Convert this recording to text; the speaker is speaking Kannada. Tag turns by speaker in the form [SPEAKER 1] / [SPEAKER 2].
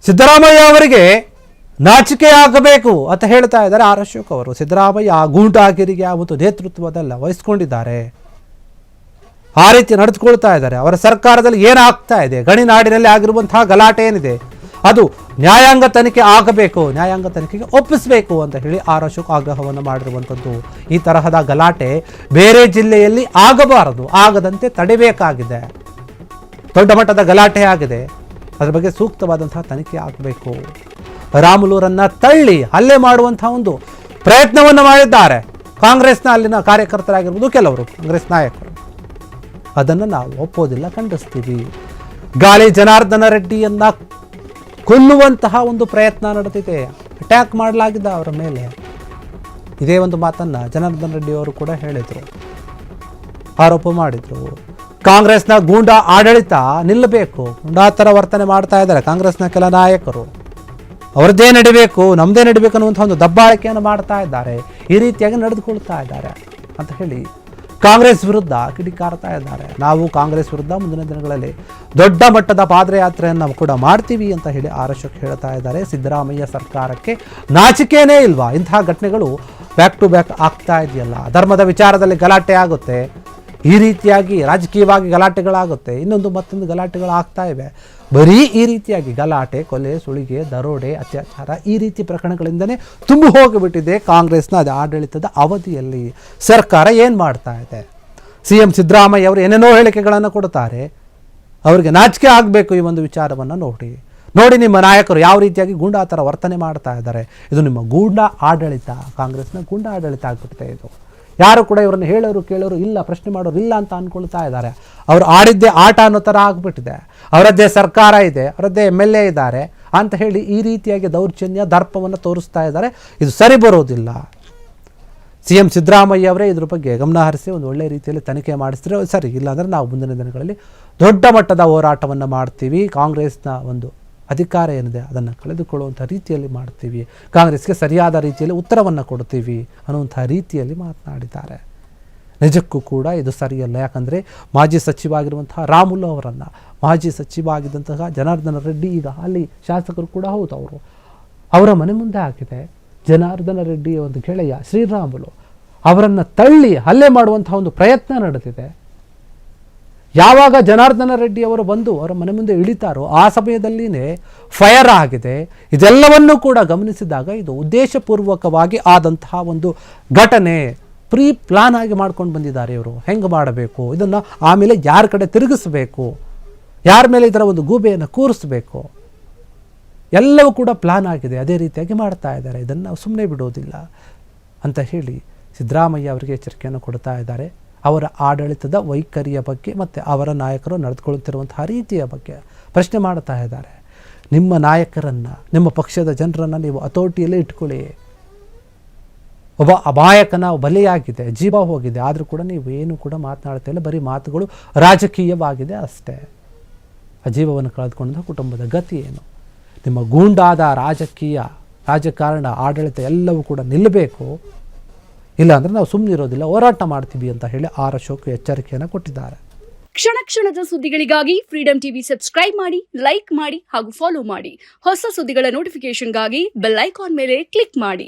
[SPEAKER 1] ಸಿದ್ದರಾಮಯ್ಯ ಅವರಿಗೆ ನಾಚಿಕೆ ಆಗಬೇಕು ಅಂತ ಹೇಳ್ತಾ ಇದ್ದಾರೆ ಆರ್ ಅಶೋಕ್ ಅವರು. ಸಿದ್ದರಾಮಯ್ಯ ಗೂಂಡಾಗಿರಿಗೆ ಮತ್ತು ನೇತೃತ್ವದಲ್ಲ ವಹಿಸ್ಕೊಂಡಿದ್ದಾರೆ, ಆ ರೀತಿ ನಡೆದುಕೊಳ್ತಾ ಇದ್ದಾರೆ. ಅವರ ಸರ್ಕಾರದಲ್ಲಿ ಏನಾಗ್ತಾ ಇದೆ, ಗಣಿನಾಡಿನಲ್ಲಿ ಆಗಿರುವಂತಹ ಗಲಾಟೆ ಏನಿದೆ ಅದು ನ್ಯಾಯಾಂಗ ತನಿಖೆ ಆಗಬೇಕು, ನ್ಯಾಯಾಂಗ ತನಿಖೆಗೆ ಒಪ್ಪಿಸಬೇಕು ಅಂತ ಹೇಳಿ ಆರ್ ಅಶೋಕ್ ಆಗ್ರಹವನ್ನು ಮಾಡಿರುವಂಥದ್ದು. ಈ ತರಹದ ಗಲಾಟೆ ಬೇರೆ ಜಿಲ್ಲೆಯಲ್ಲಿ ಆಗಬಾರದು, ಆಗದಂತೆ ತಡೆಯಬೇಕಾಗಿದೆ. ದೊಡ್ಡ ಮಟ್ಟದ ಗಲಾಟೆ ಆಗಿದೆ, ಅದರ ಬಗ್ಗೆ ಸೂಕ್ತವಾದಂತಹ ತನಿಖೆ ಆಗಬೇಕು. ರಾಮುಲೂರನ್ನ ತಳ್ಳಿ ಹಲ್ಲೆ ಮಾಡುವಂತಹ ಒಂದು ಪ್ರಯತ್ನವನ್ನು ಮಾಡಿದ್ದಾರೆ ಕಾಂಗ್ರೆಸ್ನ ಅಲ್ಲಿನ ಕಾರ್ಯಕರ್ತರಾಗಿರ್ಬೋದು, ಕೆಲವರು ಕಾಂಗ್ರೆಸ್ ನಾಯಕರು. ಅದನ್ನು ನಾವು ಒಪ್ಪೋದಿಲ್ಲ, ಖಂಡಿಸ್ತೀವಿ. ಗಾಳಿ ಜನಾರ್ದನ ರೆಡ್ಡಿಯನ್ನ ಕೊಲ್ಲುವಂತಹ ಒಂದು ಪ್ರಯತ್ನ ನಡೆದಿದೆ, ಅಟ್ಯಾಕ್ ಮಾಡಲಾಗಿದೆ ಅವರ ಮೇಲೆ. ಇದೇ ಒಂದು ಮಾತನ್ನ ಜನಾರ್ದನ ರೆಡ್ಡಿ ಅವರು ಕೂಡ ಹೇಳಿದರು, ಆರೋಪ ಮಾಡಿದ್ರು. ಕಾಂಗ್ರೆಸ್ನ ಗೂಂಡಾ ಆಡಳಿತ ನಿಲ್ಲಬೇಕು, ಗೂಂಡಾ ಥರ ವರ್ತನೆ ಮಾಡ್ತಾ ಇದ್ದಾರೆ ಕಾಂಗ್ರೆಸ್ನ ಕೆಲ ನಾಯಕರು. ಅವರದ್ದೇ ನಡಿಬೇಕು, ನಮ್ಮದೇ ನಡಿಬೇಕು ಅನ್ನುವಂಥ ಒಂದು ದಬ್ಬಾಳಿಕೆಯನ್ನು ಮಾಡ್ತಾ ಇದ್ದಾರೆ, ಈ ರೀತಿಯಾಗಿ ನಡೆದುಕೊಳ್ತಾ ಇದ್ದಾರೆ ಅಂತ ಹೇಳಿ ಕಾಂಗ್ರೆಸ್ ವಿರುದ್ಧ ಕಿಡಿಕಾರ್ತಾ ಇದ್ದಾರೆ. ನಾವು ಕಾಂಗ್ರೆಸ್ ವಿರುದ್ಧ ಮುಂದಿನ ದಿನಗಳಲ್ಲಿ ದೊಡ್ಡ ಮಟ್ಟದ ಪಾದಯಾತ್ರೆಯನ್ನು ಕೂಡ ಮಾಡ್ತೀವಿ ಅಂತ ಹೇಳಿ ಆರ್ ಅಶೋಕ್ ಹೇಳ್ತಾ ಇದ್ದಾರೆ. ಸಿದ್ದರಾಮಯ್ಯ ಸರ್ಕಾರಕ್ಕೆ ನಾಚಿಕೆನೇ ಇಲ್ವಾ? ಇಂತಹ ಘಟನೆಗಳು ಬ್ಯಾಕ್ ಟು ಬ್ಯಾಕ್ ಆಗ್ತಾ ಇದೆಯಲ್ಲ. ಧರ್ಮದ ವಿಚಾರದಲ್ಲಿ ಗಲಾಟೆ ಆಗುತ್ತೆ, ಈ ರೀತಿಯಾಗಿ ರಾಜಕೀಯವಾಗಿ ಗಲಾಟೆಗಳಾಗುತ್ತೆ, ಮತ್ತೊಂದು ಗಲಾಟೆಗಳು ಆಗ್ತಾ ಇವೆ. ಬರೀ ಈ ರೀತಿಯಾಗಿ ಗಲಾಟೆ, ಕೊಲೆ, ಸುಳಿಗೆ, ದರೋಡೆ, ಅತ್ಯಾಚಾರ ಈ ರೀತಿ ಪ್ರಕರಣಗಳಿಂದನೇ ತುಂಬಿ ಹೋಗಿಬಿಟ್ಟಿದೆ ಕಾಂಗ್ರೆಸ್ನ ಆಡಳಿತದ ಅವಧಿಯಲ್ಲಿ. ಸರ್ಕಾರ ಏನು ಮಾಡ್ತಾ ಇದೆ? CM ಸಿದ್ದರಾಮಯ್ಯ ಅವರು ಏನೇನೋ ಹೇಳಿಕೆಗಳನ್ನು ಕೊಡ್ತಾರೆ. ಅವರಿಗೆ ನಾಚಿಕೆ ಆಗಬೇಕು ಈ ಒಂದು ವಿಚಾರವನ್ನು ನೋಡಿ ನಿಮ್ಮ ನಾಯಕರು ಯಾವ ರೀತಿಯಾಗಿ ಗೂಂಡಾ ಥರ ವರ್ತನೆ ಮಾಡ್ತಾ ಇದ್ದಾರೆ. ಇದು ನಿಮ್ಮ ಗೂಂಡಾ ಆಡಳಿತ, ಕಾಂಗ್ರೆಸ್ನ ಗೂಂಡಾ ಆಡಳಿತ ಆಗ್ಬಿಟ್ಟಿದೆ ಇದು. ಯಾರು ಕೂಡ ಇವರನ್ನು ಹೇಳೋರು ಕೇಳೋರು ಇಲ್ಲ, ಪ್ರಶ್ನೆ ಮಾಡೋರು ಇಲ್ಲ ಅಂತ ಅಂದ್ಕೊಳ್ತಾ ಇದ್ದಾರೆ. ಅವರು ಆಡಿದ್ದೇ ಆಟ ಅನ್ನೋ ಥರ ಆಗ್ಬಿಟ್ಟಿದೆ. ಅವರದ್ದೇ ಸರ್ಕಾರ ಇದೆ, ಅವರದ್ದೇ MLA ಇದ್ದಾರೆ ಅಂತ ಹೇಳಿ ಈ ರೀತಿಯಾಗಿ ದೌರ್ಜನ್ಯ ದರ್ಪವನ್ನು ತೋರಿಸ್ತಾ ಇದ್ದಾರೆ. ಇದು ಸರಿ ಬರೋದಿಲ್ಲ. CM ಸಿದ್ದರಾಮಯ್ಯ ಅವರೇ ಇದ್ರ ಬಗ್ಗೆ ಗಮನ ಹರಿಸಿ ಒಂದು ಒಳ್ಳೆಯ ರೀತಿಯಲ್ಲಿ ತನಿಖೆ ಮಾಡಿಸಿದ್ರೆ ಸರಿ, ಇಲ್ಲಾಂದರೆ ನಾವು ಮುಂದಿನ ದಿನಗಳಲ್ಲಿ ದೊಡ್ಡ ಮಟ್ಟದ ಹೋರಾಟವನ್ನು ಮಾಡ್ತೀವಿ. ಕಾಂಗ್ರೆಸ್ನ ಒಂದು ಅಧಿಕಾರ ಏನಿದೆ ಅದನ್ನು ಕಳೆದುಕೊಳ್ಳುವಂಥ ರೀತಿಯಲ್ಲಿ ಮಾಡ್ತೀವಿ, ಕಾಂಗ್ರೆಸ್ಗೆ ಸರಿಯಾದ ರೀತಿಯಲ್ಲಿ ಉತ್ತರವನ್ನು ಕೊಡ್ತೀವಿ ಅನ್ನುವಂಥ ರೀತಿಯಲ್ಲಿ ಮಾತನಾಡಿದ್ದಾರೆ. ನಿಜಕ್ಕೂ ಕೂಡ ಇದು ಸರಿಯಲ್ಲ. ಯಾಕಂದರೆ ಮಾಜಿ ಸಚಿವ ಆಗಿರುವಂತಹ ರಾಮುಲು ಅವರನ್ನು, ಮಾಜಿ ಸಚಿವ ಆಗಿದ್ದಂತಹ ಜನಾರ್ದನ ರೆಡ್ಡಿ, ಈಗ ಅಲ್ಲಿ ಶಾಸಕರು ಕೂಡ ಹೌದು, ಅವರ ಮನೆ ಮುಂದೆ ಆಗಿದೆ ಜನಾರ್ದನ ರೆಡ್ಡಿಯ ಒಂದು ಗೆಳೆಯ ಶ್ರೀರಾಮುಲು, ಅವರನ್ನು ತಳ್ಳಿ ಹಲ್ಲೆ ಮಾಡುವಂತಹ ಒಂದು ಪ್ರಯತ್ನ ನಡೆದಿದೆ. ಯಾವಾಗ ಜನಾರ್ದನ ರೆಡ್ಡಿ ಅವರು ಬಂದು ಅವರ ಮನೆ ಮುಂದೆ ಇಳಿತಾರೋ ಆ ಸಮಯದಲ್ಲಿನೇ ಫೈರ್ ಆಗಿದೆ. ಇದೆಲ್ಲವನ್ನೂ ಕೂಡ ಗಮನಿಸಿದಾಗ ಇದು ಉದ್ದೇಶಪೂರ್ವಕವಾಗಿ ಆದಂತಹ ಒಂದು ಘಟನೆ, ಪ್ರೀ ಪ್ಲಾನ್ ಆಗಿ ಮಾಡ್ಕೊಂಡು ಬಂದಿದ್ದಾರೆ ಇವರು. ಹೆಂಗೆ ಮಾಡಬೇಕು ಇದನ್ನು, ಆಮೇಲೆ ಯಾರ ಕಡೆ ತಿರುಗಿಸಬೇಕು, ಯಾರ ಮೇಲೆ ಇದರ ಒಂದು ಗೂಬೆಯನ್ನು ಕೂರಿಸಬೇಕು, ಎಲ್ಲವೂ ಕೂಡ ಪ್ಲಾನ್ ಆಗಿದೆ. ಅದೇ ರೀತಿಯಾಗಿ ಮಾಡ್ತಾ ಇದ್ದಾರೆ. ಇದನ್ನು ನಾವು ಸುಮ್ಮನೆ ಬಿಡೋದಿಲ್ಲ ಅಂತ ಹೇಳಿ ಸಿದ್ದರಾಮಯ್ಯ ಅವರಿಗೆ ಎಚ್ಚರಿಕೆಯನ್ನು ಕೊಡ್ತಾ ಇದ್ದಾರೆ. ಅವರ ಆಡಳಿತದ ವೈಖರಿಯ ಬಗ್ಗೆ ಮತ್ತು ಅವರ ನಾಯಕರು ನಡೆದುಕೊಳ್ಳುತ್ತಿರುವಂತಹ ರೀತಿಯ ಬಗ್ಗೆ ಪ್ರಶ್ನೆ ಮಾಡ್ತಾ ಇದ್ದಾರೆ. ನಿಮ್ಮ ನಾಯಕರನ್ನು, ನಿಮ್ಮ ಪಕ್ಷದ ಜನರನ್ನು ನೀವು ಹತೋಟಿಯಲ್ಲೇ ಇಟ್ಕೊಳ್ಳಿ. ಒಬ್ಬ ಅಮಾಯಕನ ಬಲಿಯಾಗಿದೆ, ಜೀವ ಹೋಗಿದೆ, ಆದರೂ ಕೂಡ ನೀವು ಏನು ಕೂಡ ಮಾತನಾಡ್ತಾ ಇಲ್ಲ, ಬರೀ ಮಾತುಗಳು ರಾಜಕೀಯವಾಗಿದೆ ಅಷ್ಟೇ. ಆ ಜೀವವನ್ನು ಕಳೆದುಕೊಂಡ ಕುಟುಂಬದ ಗತಿ ಏನು? ನಿಮ್ಮ ಗೂಂಡಾದ ರಾಜಕಾರಣ ಆಡಳಿತ ಎಲ್ಲವೂ ಕೂಡ ನಿಲ್ಲಬೇಕು, ಇಲ್ಲಾಂದರೆ ನಾವು ಸುಮ್ಮನಿರೋದಿಲ್ಲ, ಹೋರಾಟ ಮಾಡ್ತೀವಿ ಅಂತ ಹೇಳಿ ಆರ್ ಅಶೋಕ್ ಎಚ್ಚರಿಕೆಯನ್ನು ಕೊಟ್ಟಿದ್ದಾರೆ.
[SPEAKER 2] ಕ್ಷಣ ಕ್ಷಣದ ಸುದ್ದಿಗಳಿಗಾಗಿ ಫ್ರೀಡಂ ಟಿವಿ ಸಬ್ಸ್ಕ್ರೈಬ್ ಮಾಡಿ, ಲೈಕ್ ಮಾಡಿ ಹಾಗೂ ಫಾಲೋ ಮಾಡಿ. ಹೊಸ ಸುದ್ದಿಗಳ ನೋಟಿಫಿಕೇಶನ್ಗಾಗಿ ಬೆಲ್ ಐಕಾನ್ ಮೇಲೆ ಕ್ಲಿಕ್ ಮಾಡಿ.